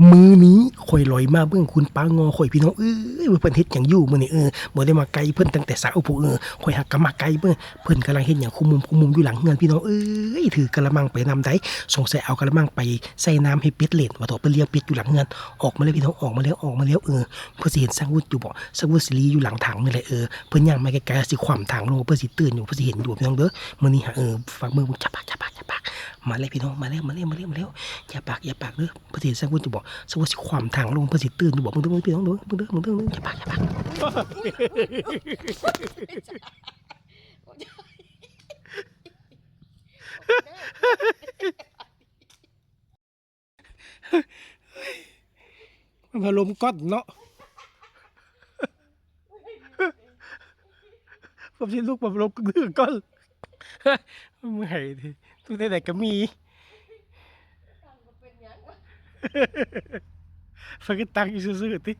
มือนี้ข่อยลอยมาเบิ่งคุณป้างอข่อยพี่น้องว่าเพิ่นเฮ็ดหยังอยู่มื้อนี้บ่ได้มาไกลเพิ่นตั้งแต่เช้าผู้ข่อยหักก็มาไกลเบิ่งเพิ่นกำลังเฮ็ดหยังคุมอยู่หลังเรือนพี่น้องถือกะละมังไปนำได้สงสัยเอากะละมังไปใส่น้ำให้เป็ดเล่นว่าต่อไปเลี้ยงเป็ดอยู่หลังเรือนออกมาเลยพี่น้องออกมาแล้วเพิ่นสิเห็นสังวุธอยู่บ่สังวุธสิลีอยู่หลังถังนี่แหละเพิ่นย่างมาไกลๆสิขวำถังลงเพิ่นสิตื่นอยู่เพิ่นสิเห็นอยู่พี่น้องเด้อมื้อนี้ฝากมือจับปากมาเลยพี่น้องมาแล้วอย่าปากเด้อเพิ่นสิเห็นสังวุธอยู่บ่สังวุธสิขวำถังลงเพิ่นสิตื่นอยู่บ่มึงเด้อพี่น้องเด้อมึงเด้ออย่าปากมันพัดลมก๊อดเนาะผมสิลูกพัดลมกึ่งก้อนมึงให้ดิทุกแต่ก็มีฟังกันตังอยู่ซื่อๆติ